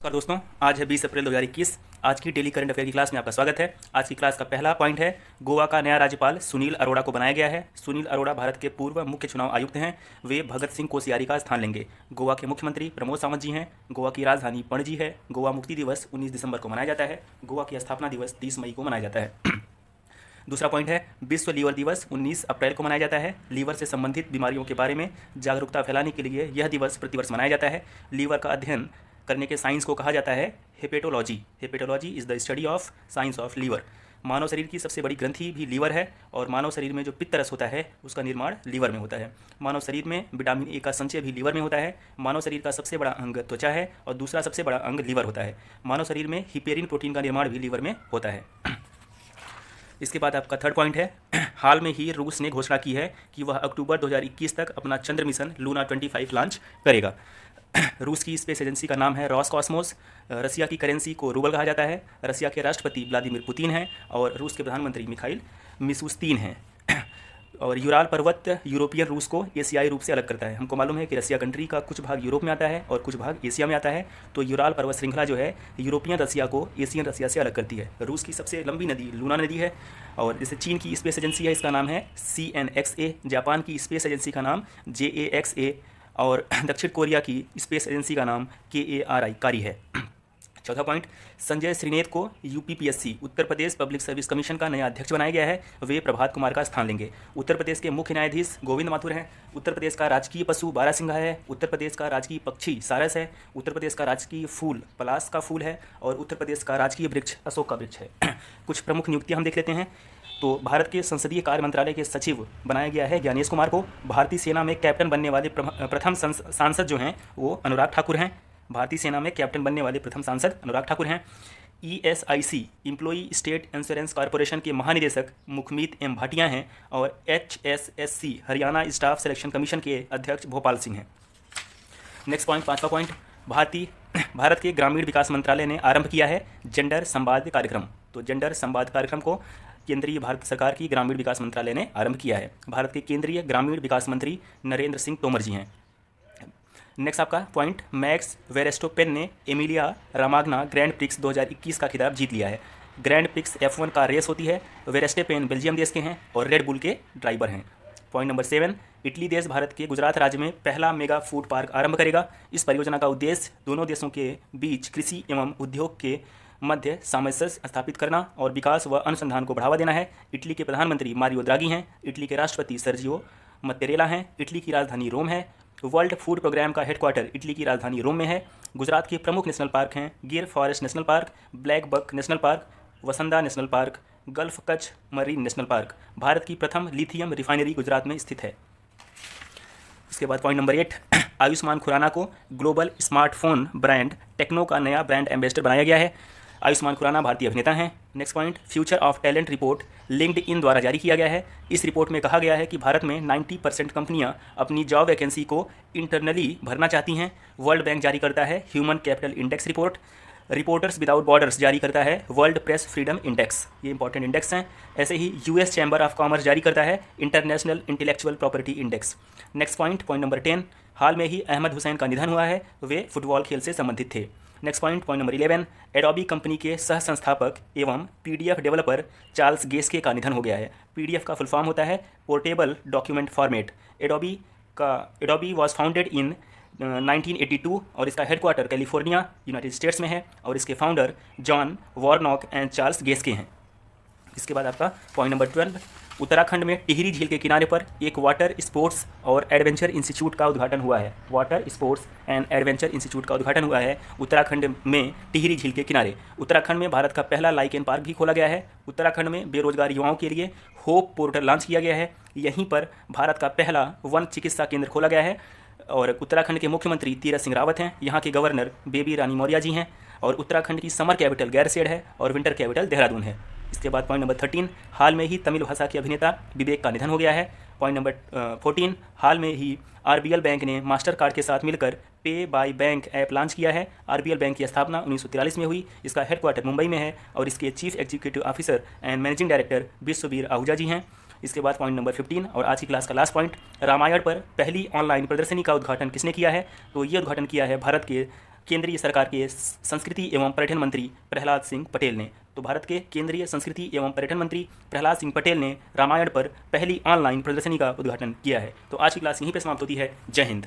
नमस्कार दोस्तों, आज है 20 अप्रैल 2021। आज की डेली करंट अफेयर की क्लास में आपका स्वागत है। आज की क्लास का पहला पॉइंट है, गोवा का नया राज्यपाल सुनील अरोड़ा को बनाया गया है। सुनील अरोड़ा भारत के पूर्व मुख्य चुनाव आयुक्त हैं। वे भगत सिंह कोश्यारी का स्थान लेंगे। गोवा के मुख्यमंत्री प्रमोद सावंत जी हैं। गोवा की राजधानी पणजी है। गोवा मुक्ति दिवस 19 दिसंबर को मनाया जाता है। गोवा की स्थापना दिवस 30 मई को मनाया जाता है। दूसरा पॉइंट है, विश्व लीवर दिवस 19 अप्रैल को मनाया जाता है। लीवर से संबंधित बीमारियों के बारे में जागरूकता फैलाने के लिए यह दिवस प्रतिवर्ष मनाया जाता है। लीवर का अध्ययन करने के साइंस को कहा जाता है hepatology. Hepatology is the study of science of liver. मानव शरीर की सबसे बड़ी ग्रंथि भी लीवर है और मानव शरीर में जो पित्तरस होता है उसका निर्माण लीवर में होता है। मानव शरीर में विटामिन ए का संचय भी लीवर में होता है। मानव शरीर का सबसे बड़ा अंग त्वचा है और दूसरा सबसे बड़ा अंग लीवर होता है। मानव शरीर में हिपेरिन प्रोटीन का निर्माण भी लीवर में होता है। इसके बाद आपका थर्ड पॉइंट है, हाल में ही रूस ने घोषणा की है कि वह अक्टूबर 2021 तक अपना चंद्र मिशन लूना 25 लॉन्च करेगा। रूस की स्पेस एजेंसी का नाम है रॉसकॉस्मोस। रसिया की करेंसी को रूबल कहा जाता है। रसिया के राष्ट्रपति व्लादिमीर पुतिन हैं और रूस के प्रधानमंत्री मिखाइल मिशुस्तिन हैं। और यूराल पर्वत यूरोपियन रूस को एशियाई रूप से अलग करता है। हमको मालूम है कि रसिया कंट्री का कुछ भाग यूरोप में आता है और कुछ भाग एशिया में आता है, तो यूराल पर्वत श्रृंखला जो है यूरोपियन रसिया को एशियन रसिया से अलग करती है। रूस की सबसे लंबी नदी लूना नदी है। और जैसे चीन की स्पेस एजेंसी है, इसका नाम है CNXA। जापान की स्पेस एजेंसी का नाम JAXA और दक्षिण कोरिया की स्पेस एजेंसी का नाम KARI कारी है। चौथा पॉइंट, संजय श्रीनेत को UPPSC Uttar Pradesh public service commission का नया अध्यक्ष बनाया गया है। वे प्रभात कुमार का स्थान लेंगे। उत्तर प्रदेश के मुख्य न्यायाधीश गोविंद माथुर हैं। उत्तर प्रदेश का राजकीय पशु बारहसिंघा है। उत्तर प्रदेश का राजकीय पक्षी सारस है। उत्तर प्रदेश का राजकीय फूल पलाश का फूल है और उत्तर प्रदेश का राजकीय वृक्ष अशोक का वृक्ष है। कुछ प्रमुख नियुक्तियाँ हम देख लेते हैं। तो भारत के संसदीय कार्य मंत्रालय के सचिव बनाया गया है ज्ञानेश कुमार को। भारतीय सेना में कैप्टन बनने वाले प्रथम सांसद जो हैं वो अनुराग ठाकुर हैं। भारतीय सेना में कैप्टन बनने वाले प्रथम सांसद अनुराग ठाकुर हैं। ESIC employee state insurance corporation के महानिदेशक मुखमीत M भाटिया हैं और HSSC Haryana staff selection commission के अध्यक्ष भोपाल सिंह हैं। नेक्स्ट पॉइंट, पांचवा पॉइंट, भारत के ग्रामीण विकास मंत्रालय ने आरंभ किया है जेंडर संवाद कार्यक्रम। तो जेंडर संवाद कार्यक्रम को केंद्रीय भारत सरकार की ग्रामीण विकास मंत्रालय ने आरंभ किया है। भारत के केंद्रीय ग्रामीण विकास मंत्री नरेंद्र सिंह तोमर जी हैं। नेक्स्ट आपका पॉइंट, मैक्स वेरेस्टोपेन ने एमिलिया रोमाग्ना ग्रैंड प्रिक्स 2021 का खिताब जीत लिया है। ग्रैंड प्रिक्स F1 का रेस होती है। वेरेस्टोपेन बेल्जियम देश के हैं और रेड बुल के ड्राइवर हैं। पॉइंट नंबर 7, इटली देश भारत के गुजरात राज्य में पहला मेगा फूड पार्क आरंभ करेगा। इस परियोजना का उद्देश्य दोनों देशों के बीच कृषि एवं उद्योग के मध्य सामंजस्य स्थापित करना और विकास व अनुसंधान को बढ़ावा देना है। इटली के प्रधानमंत्री मारियो द्रागी हैं। इटली के राष्ट्रपति सर्जियो मत्तेरेला हैं। इटली की राजधानी रोम है। वर्ल्ड फूड प्रोग्राम का हेडक्वार्टर इटली की राजधानी रोम में है। गुजरात के प्रमुख नेशनल पार्क हैं Gir forest national park, black buck national park, वसंदा national park, gulf Kutch marine national park. Bharat की प्रथम लिथियम रिफाइनरी गुजरात में स्थित है। इसके बाद पॉइंट नंबर 8, आयुष्मान खुराना को ग्लोबल स्मार्टफोन ब्रांड टेक्नो का नया ब्रांड एम्बेसडर बनाया गया है। आयुष्मान खुराना भारतीय अभिनेता हैं। Next point, future of talent report LinkedIn द्वारा जारी किया गया है। इस रिपोर्ट में कहा गया है कि भारत में 90% कंपनियां अपनी जॉब वैकेंसी को इंटरनली भरना चाहती हैं। वर्ल्ड बैंक जारी करता है human capital index report. Reporters without borders जारी करता है वर्ल्ड प्रेस फ्रीडम इंडेक्स। ये इंपॉर्टेंट इंडेक्स हैं। ऐसे ही US चैम्बर ऑफ कॉमर्स जारी करता है international intellectual property index. Next point, point number 10, हाल में ही अहमद हुसैन का निधन हुआ है। वे फुटबॉल खेल से संबंधित थे। Next point, point number 11, Adobe company के सह संस्थापक एवं PDF डेवलपर चार्ल्स गेस्के का निधन हो गया है। PDF का फुल फॉर्म होता है portable document format. Adobe was founded in 1982 और इसका हेडक्वार्टर कैलिफोर्निया यूनाइटेड स्टेट्स में है और इसके फाउंडर जॉन वॉर्नॉक एंड चार्ल्स गेस्के हैं। इसके बाद आपका पॉइंट नंबर 12, उत्तराखंड में टिहरी झील के किनारे पर एक वाटर स्पोर्ट्स और एडवेंचर इंस्टीट्यूट का उद्घाटन हुआ है। Water sports and adventure institute का उद्घाटन हुआ है उत्तराखंड में टिहरी झील के किनारे। उत्तराखंड में भारत का पहला लाइकेन पार्क भी खोला गया है। उत्तराखंड में बेरोजगार युवाओं के लिए होप पोर्टल लॉन्च किया गया है। यहीं पर भारत का पहला वन चिकित्सा केंद्र खोला गया है और उत्तराखंड के मुख्यमंत्री तीरथ सिंह रावत हैं। यहाँ के गवर्नर बेबी रानी मौर्य जी हैं और उत्तराखंड की समर कैपिटल गैरसेड है और विंटर कैपिटल देहरादून है। इसके बाद पॉइंट नंबर 13, हाल में ही तमिल भाषा के अभिनेता विवेक का निधन हो गया है। पॉइंट नंबर 14, हाल में ही RBL बैंक ने मास्टर कार्ड के साथ मिलकर पे बाय बैंक ऐप लॉन्च किया है। RBL बैंक की स्थापना 1943 में हुई। इसका हेडक्वार्टर मुंबई में है और इसके chief executive officer and managing director Vishwavir Ahuja ji हैं। इसके बाद पॉइंट नंबर 15 और आज की क्लास का लास्ट पॉइंट, रामायण पर पहली ऑनलाइन प्रदर्शनी का उद्घाटन किसने किया है? तो ये उद्घाटन किया है भारत के केंद्रीय सरकार के संस्कृति एवं पर्यटन मंत्री प्रहलाद सिंह पटेल ने। तो भारत के केंद्रीय संस्कृति एवं पर्यटन मंत्री प्रहलाद सिंह पटेल ने रामायण पर पहली ऑनलाइन प्रदर्शनी का उद्घाटन किया है। तो आज की क्लास यहीं पर समाप्त होती है। जय हिंद।